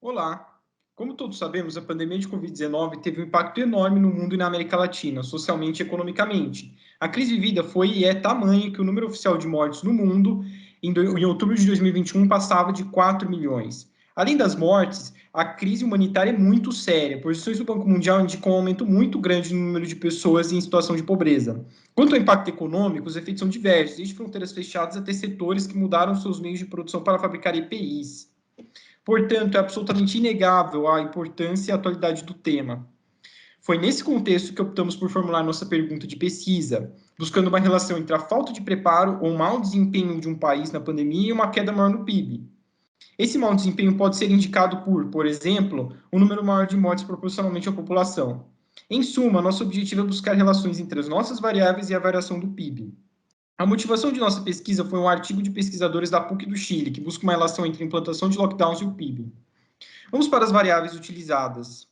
Olá! Como todos sabemos, a pandemia de Covid-19 teve um impacto enorme no mundo e na América Latina, socialmente e economicamente. A crise vivida foi e é tamanha que o número oficial de mortes no mundo, em outubro de 2021, passava de 4 milhões. Além das mortes, a crise humanitária é muito séria. Posições do Banco Mundial indicam um aumento muito grande no número de pessoas em situação de pobreza. Quanto ao impacto econômico, os efeitos são diversos, desde fronteiras fechadas até setores que mudaram seus meios de produção para fabricar EPIs. Portanto, é absolutamente inegável a importância e a atualidade do tema. Foi nesse contexto que optamos por formular nossa pergunta de pesquisa, buscando uma relação entre a falta de preparo ou mau desempenho de um país na pandemia e uma queda maior no PIB. Esse mau desempenho pode ser indicado por exemplo, um número maior de mortes proporcionalmente à população. Em suma, nosso objetivo é buscar relações entre as nossas variáveis e a variação do PIB. A motivação de nossa pesquisa foi um artigo de pesquisadores da PUC do Chile, que busca uma relação entre a implantação de lockdowns e o PIB. Vamos para as variáveis utilizadas.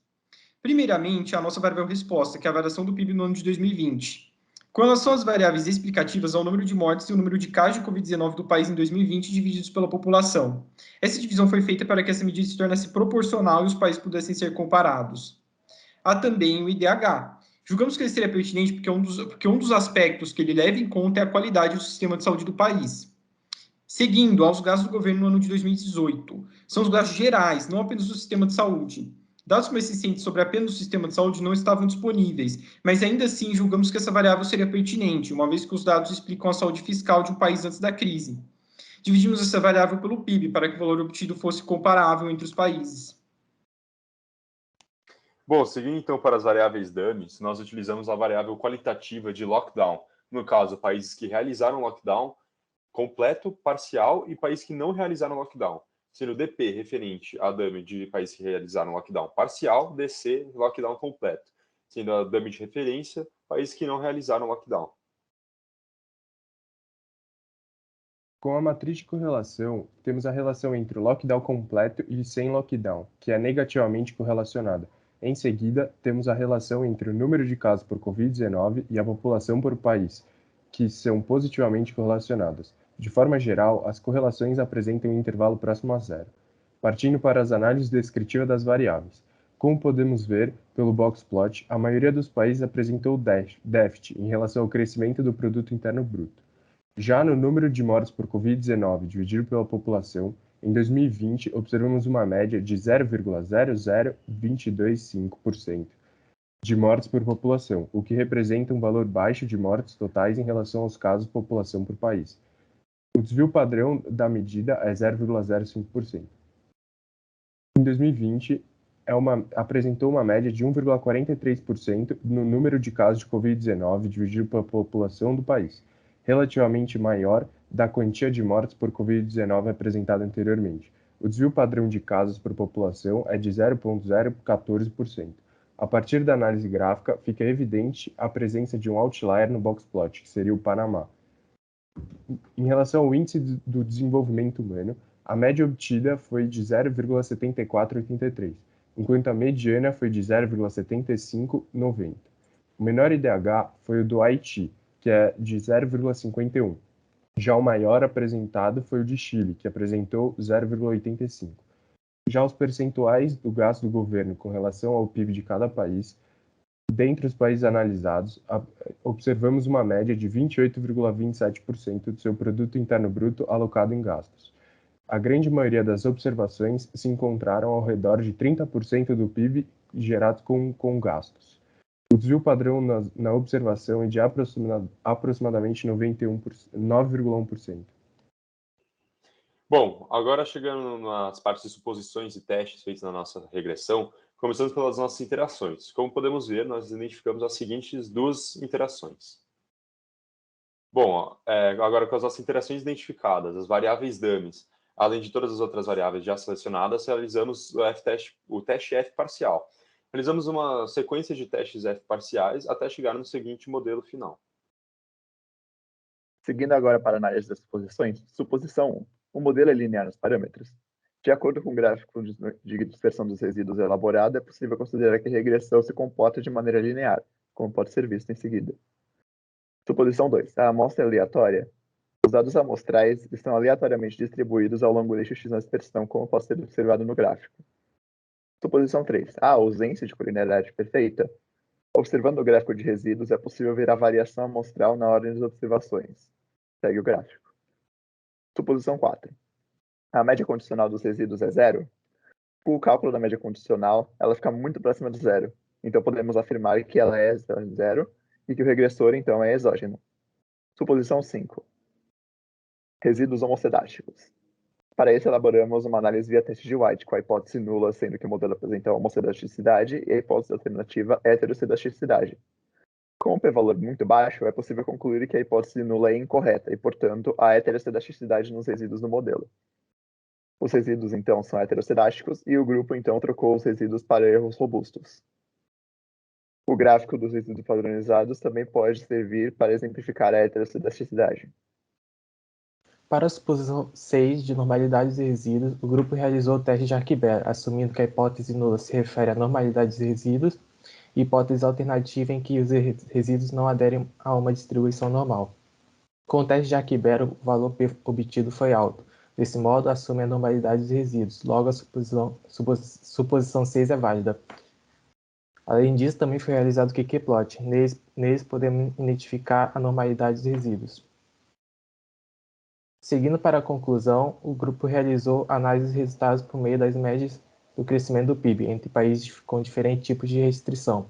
Primeiramente, a nossa variável resposta, que é a variação do PIB no ano de 2020. Com relação às variáveis explicativas ao número de mortes e o número de casos de Covid-19 do país em 2020 divididos pela população. Essa divisão foi feita para que essa medida se tornasse proporcional e os países pudessem ser comparados. Há também o IDH. Julgamos que ele seria pertinente porque um dos aspectos que ele leva em conta é a qualidade do sistema de saúde do país. Seguindo aos gastos do governo no ano de 2018. São os gastos gerais, não apenas do sistema de saúde. Dados mais recentes sobre apenas o sistema de saúde não estavam disponíveis, mas ainda assim julgamos que essa variável seria pertinente, uma vez que os dados explicam a saúde fiscal de um país antes da crise. Dividimos essa variável pelo PIB para que o valor obtido fosse comparável entre os países. Bom, seguindo então para as variáveis dummies, nós utilizamos a variável qualitativa de lockdown. No caso, países que realizaram lockdown completo, parcial e países que não realizaram lockdown. Sendo DP referente a dummy de países que realizaram lockdown parcial, DC lockdown completo. Sendo a dummy de referência, países que não realizaram lockdown. Com a matriz de correlação, temos a relação entre o lockdown completo e sem lockdown, que é negativamente correlacionada. Em seguida, temos a relação entre o número de casos por Covid-19 e a população por país, que são positivamente correlacionadas. De forma geral, as correlações apresentam um intervalo próximo a zero. Partindo para as análises descritivas das variáveis. Como podemos ver pelo box plot, a maioria dos países apresentou déficit em relação ao crescimento do produto interno bruto. Já no número de mortes por Covid-19 dividido pela população, em 2020 observamos uma média de 0,00225% de mortes por população, o que representa um valor baixo de mortes totais em relação aos casos de população por país. O desvio padrão da medida é 0,05%. Em 2020, apresentou uma média de 1,43% no número de casos de Covid-19 dividido pela população do país, relativamente maior da quantia de mortes por Covid-19 apresentada anteriormente. O desvio padrão de casos por população é de 0,014%. A partir da análise gráfica, fica evidente a presença de um outlier no box plot, que seria o Panamá. Em relação ao índice do desenvolvimento humano, a média obtida foi de 0,7483, enquanto a mediana foi de 0,7590. O menor IDH foi o do Haiti, que é de 0,51. Já o maior apresentado foi o de Chile, que apresentou 0,85. Já os percentuais do gasto do governo com relação ao PIB de cada país, dentre os países analisados, observamos uma média de 28,27% do seu produto interno bruto alocado em gastos. A grande maioria das observações se encontraram ao redor de 30% do PIB gerado com gastos. O desvio padrão na observação é de aproximadamente 9,1%. Bom, agora chegando nas partes de suposições e testes feitos na nossa regressão, começando pelas nossas interações. Como podemos ver, nós identificamos as seguintes duas interações. Bom, agora com as nossas interações identificadas, as variáveis dummies, além de todas as outras variáveis já selecionadas, realizamos o teste F parcial. Realizamos uma sequência de testes F parciais até chegar no seguinte modelo final. Seguindo agora para a análise das suposições, suposição 1. O modelo é linear nos parâmetros. De acordo com o gráfico de dispersão dos resíduos elaborado, é possível considerar que a regressão se comporta de maneira linear, como pode ser visto em seguida. Suposição 2. A amostra é aleatória. Os dados amostrais estão aleatoriamente distribuídos ao longo do eixo X na dispersão, como pode ser observado no gráfico. Suposição 3. A ausência de colinearidade perfeita. Observando o gráfico de resíduos, é possível ver a variação amostral na ordem das observações. Segue o gráfico. Suposição 4. A média condicional dos resíduos é zero. Com o cálculo da média condicional, ela fica muito próxima de zero. Então, podemos afirmar que ela é zero e que o regressor, então, é exógeno. Suposição 5. Resíduos homocedásticos. Para isso, elaboramos uma análise via teste de White, com a hipótese nula, sendo que o modelo apresenta homocedaticidade, e a hipótese alternativa heterocedaticidade. Com um p-valor muito baixo, é possível concluir que a hipótese nula é incorreta, e, portanto, há heterocedaticidade nos resíduos do modelo. Os resíduos, então, são heterocedásticos, e o grupo, então, trocou os resíduos para erros robustos. O gráfico dos resíduos padronizados também pode servir para exemplificar a heterocedaticidade. Para a suposição 6 de normalidades de resíduos, o grupo realizou o teste de Arquibert, assumindo que a hipótese nula se refere à normalidade de resíduos e hipótese alternativa em que os resíduos não aderem a uma distribuição normal. Com o teste de Arquibert, o valor P obtido foi alto. Desse modo, assume a normalidade dos resíduos. Logo, a suposição 6 é válida. Além disso, também foi realizado o QQ-plot. Neles podemos identificar a normalidade dos resíduos. Seguindo para a conclusão, o grupo realizou análise dos resultados por meio das médias do crescimento do PIB entre países com diferentes tipos de restrição.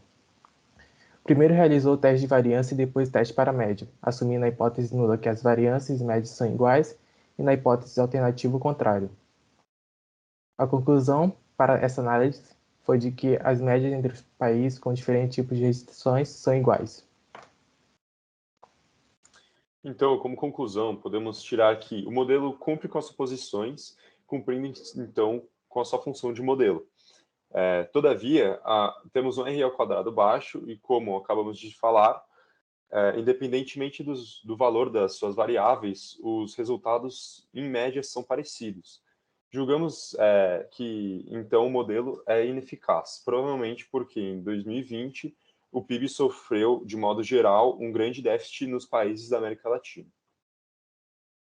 Primeiro realizou o teste de variância e depois o teste para a média, assumindo na hipótese nula que as variâncias e médias são iguais e na hipótese alternativa o contrário. A conclusão para essa análise foi de que as médias entre os países com diferentes tipos de restrições são iguais. Então, como conclusão, podemos tirar que o modelo cumpre com as suposições, cumprindo, então, com a sua função de modelo. Todavia, temos um R ao quadrado baixo e, como acabamos de falar, independentemente do valor das suas variáveis, os resultados, em média, são parecidos. Julgamos que, então, o modelo é ineficaz, provavelmente porque, em 2020, o PIB sofreu, de modo geral, um grande déficit nos países da América Latina.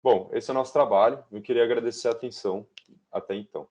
Bom, esse é o nosso trabalho. Eu queria agradecer a atenção. Até então.